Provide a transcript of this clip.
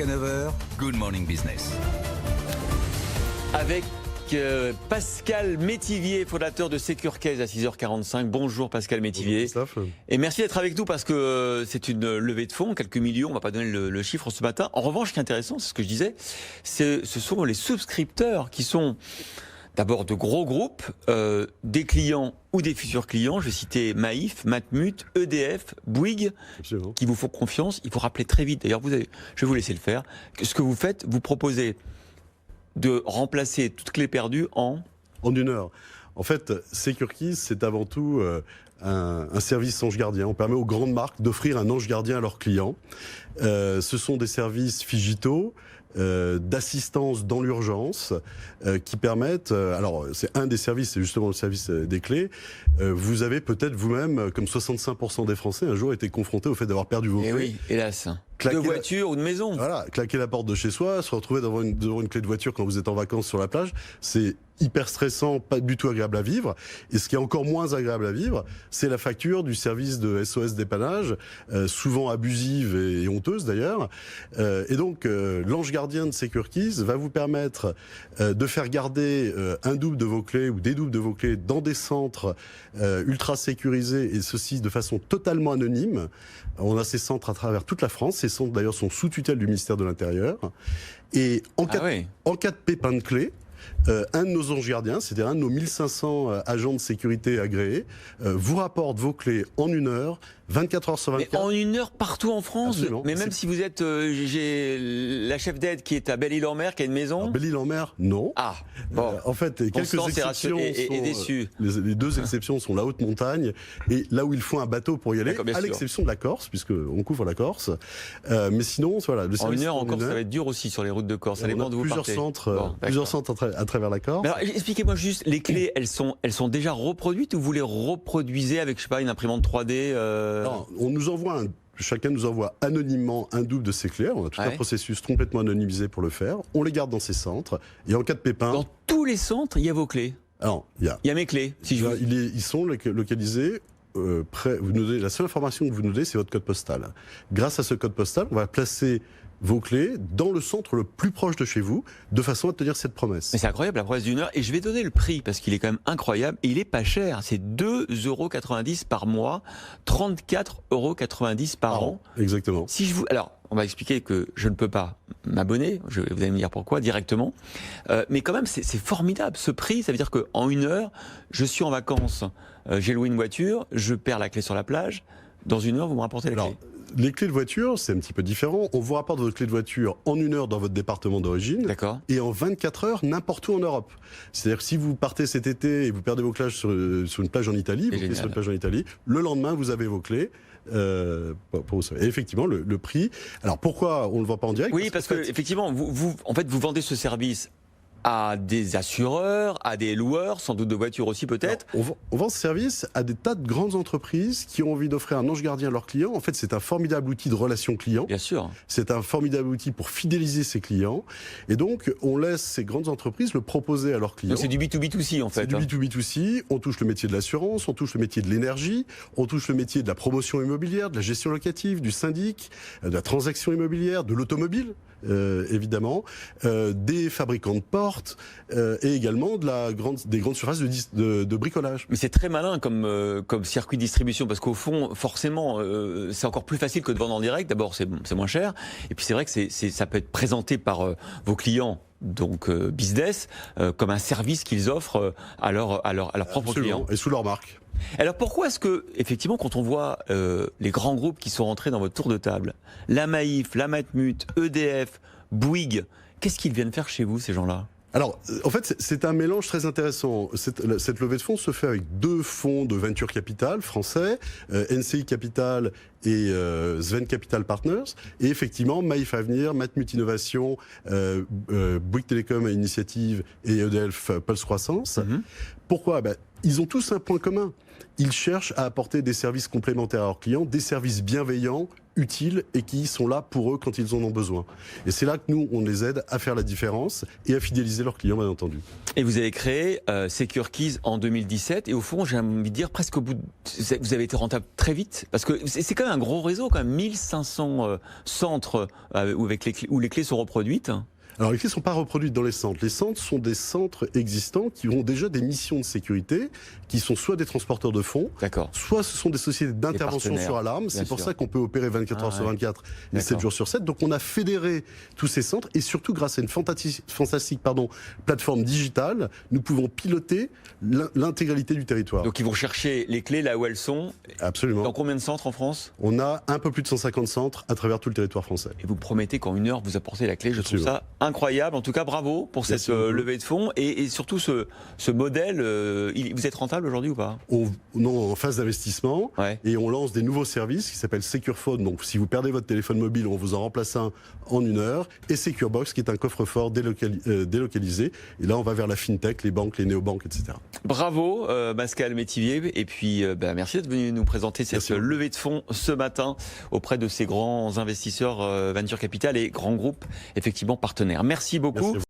Jusqu'à 9h, Good Morning Business. Avec Pascal Métivier, fondateur de Securcase à 6h45. Bonjour Pascal Métivier. Bonjour, et merci d'être avec nous parce que c'est une levée de fonds, quelques millions, on ne va pas donner le chiffre ce matin. En revanche, ce qui est intéressant, c'est ce que je disais, ce sont les souscripteurs qui sont d'abord de gros groupes, des clients ou des futurs clients. Je vais citer Maïf, Matmut, EDF, Bouygues, Absolument. Qui vous font confiance. Il faut rappeler très vite, d'ailleurs, je vais vous laisser le faire, que ce que vous faites, vous proposez de remplacer toute clé perdue en 1 heure. En fait, Securcase, c'est avant tout un service ange gardien. On permet aux grandes marques d'offrir un ange gardien à leurs clients. Ce sont des services Figito, d'assistance dans l'urgence qui permettent, alors c'est un des services, c'est justement le service des clés. Vous avez peut-être vous-même, comme 65% des Français, un jour été confrontés au fait d'avoir perdu vos clés. Eh oui, hélas. De voiture ou de maison. Voilà, claquer la porte de chez soi, se retrouver devant une clé de voiture quand vous êtes en vacances sur la plage, c'est hyper stressant, pas du tout agréable à vivre. Et ce qui est encore moins agréable à vivre, c'est la facture du service de SOS dépannage, souvent abusive et honteuse d'ailleurs. Et donc, l'ange gardien de Securcase va vous permettre de faire garder un double de vos clés ou des doubles de vos clés dans des centres ultra sécurisés, et ceci de façon totalement anonyme. On a ces centres à travers toute la France. Ces centres d'ailleurs sont sous tutelle du ministère de l'Intérieur. Et en cas de pépin de clé, un de nos anges gardiens, c'est-à-dire un de nos 1500 agents de sécurité agréés, vous rapporte vos clés en 1 heure, 24 heures sur 24. Mais en 1 heure partout en France. Absolument. Mais même si vous êtes, j'ai la chef d'aide qui est à Belle-Île-en-Mer, qui a une maison. Belle-Île-en-Mer, non. Ah, bon. En fait, quelques exceptions est déçu. Les deux exceptions sont la haute montagne et là où il faut un bateau pour y aller, à l'exception de la Corse, puisqu'on couvre la Corse. Mais sinon, voilà. En 1 heure en Corse, ça va être dur aussi sur les routes de Corse. Ça dépend d'où vous partez. Plusieurs centres à travers la Corse. Alors, expliquez-moi juste, les clés, elles sont déjà reproduites ou vous les reproduisez avec, je sais pas, une imprimante 3D Non, on nous envoie chacun nous envoie anonymement un double de ses clés. On a tout un processus complètement anonymisé pour le faire. On les garde dans ces centres. Et en cas de pépin... Dans tous les centres, il y a vos clés. Alors, il y a mes clés. Si ils sont localisés. La seule information que vous nous donnez, c'est votre code postal. Grâce à ce code postal, on va placer vos clés dans le centre le plus proche de chez vous, de façon à tenir cette promesse. Mais c'est incroyable, la promesse d'1 heure. Et je vais donner le prix, parce qu'il est quand même incroyable. Et il est pas cher. C'est 2,90 € par mois, 34,90 € par an. Exactement. Alors, on va expliquer que je ne peux pas m'abonner. Vous allez me dire pourquoi directement. Mais quand même, c'est formidable. Ce prix, ça veut dire qu'en 1 heure, je suis en vacances. J'ai loué une voiture, je perds la clé sur la plage. Dans 1 heure, vous me rapportez la clé. Les clés de voiture, c'est un petit peu différent. On vous rapporte votre clé de voiture en 1 heure dans votre département d'origine. D'accord. Et en 24 heures, n'importe où en Europe. C'est-à-dire que si vous partez cet été et vous perdez vos clés sur une plage en Italie, le lendemain, vous avez vos clés. Et effectivement, le prix. Alors pourquoi on ne le vend pas en direct? Oui, parce que effectivement, vous vendez ce service à des assureurs, à des loueurs, sans doute de voitures aussi peut-être. On vend ce service à des tas de grandes entreprises qui ont envie d'offrir un ange gardien à leurs clients. En fait, c'est un formidable outil de relation client. Bien sûr. C'est un formidable outil pour fidéliser ses clients. Et donc, on laisse ces grandes entreprises le proposer à leurs clients. C'est du B2B2C en fait. C'est du B2B2C. On touche le métier de l'assurance, on touche le métier de l'énergie, on touche le métier de la promotion immobilière, de la gestion locative, du syndic, de la transaction immobilière, de l'automobile. Évidemment, des fabricants de portes et également des grandes surfaces de bricolage. Mais c'est très malin comme circuit de distribution parce qu'au fond, forcément, c'est encore plus facile que de vendre en direct. D'abord, c'est moins cher. Et puis c'est vrai que ça peut être présenté par vos clients. Donc business, comme un service qu'ils offrent à leurs propres clients. Et sous leur marque. Alors pourquoi est-ce que, effectivement, quand on voit les grands groupes qui sont rentrés dans votre tour de table, la Maïf, la Matmut, EDF, Bouygues, qu'est-ce qu'ils viennent faire chez vous, ces gens-là ? Alors, en fait, c'est un mélange très intéressant. Cette levée de fonds se fait avec 2 fonds de venture capital français, NCI Capital et Sven Capital Partners. Et effectivement, Maïf Avenir, Matmut Innovation, Bouygues Télécom Initiative et EDF Pulse Croissance. Pourquoi ? ils ont tous un point commun. Ils cherchent à apporter des services complémentaires à leurs clients, des services bienveillants, utiles et qui sont là pour eux quand ils en ont besoin. Et c'est là que nous, on les aide à faire la différence et à fidéliser leurs clients, bien entendu. Et vous avez créé Secure Keys en 2017 et au fond, j'ai envie de dire presque au bout vous avez été rentable très vite parce que c'est quand même un gros réseau, quand même 1500 centres où les clés sont reproduites. Alors les clés ne sont pas reproduites dans les centres. Les centres sont des centres existants qui ont déjà des missions de sécurité, qui sont soit des transporteurs de fonds, soit ce sont des sociétés d'intervention sur alarme. C'est pour ça qu'on peut opérer 24 heures sur 24 et 7 jours sur 7. Donc on a fédéré tous ces centres et surtout grâce à une fantastique plateforme digitale, nous pouvons piloter l'intégralité du territoire. Donc ils vont chercher les clés là où elles sont. Absolument. Dans combien de centres en France ? On a un peu plus de 150 centres à travers tout le territoire français. Et vous promettez qu'en 1 heure vous apportez la clé. Je trouve ça incroyable. En tout cas, bravo pour cette levée de fonds et surtout ce modèle. Vous êtes rentable aujourd'hui ou pas ? Non, en phase d'investissement. Et on lance des nouveaux services qui s'appellent Secure Phone. Donc, si vous perdez votre téléphone mobile, on vous en remplace un en 1 heure. Et Secure Box, qui est un coffre-fort délocalisé. Et là, on va vers la fintech, les banques, les néobanques, etc. Bravo, Pascal Métivier. Et puis, merci d'être venu nous présenter cette levée de fonds ce matin auprès de ces grands investisseurs Venture Capital et grands groupes, effectivement, partenaires. Merci beaucoup. Merci.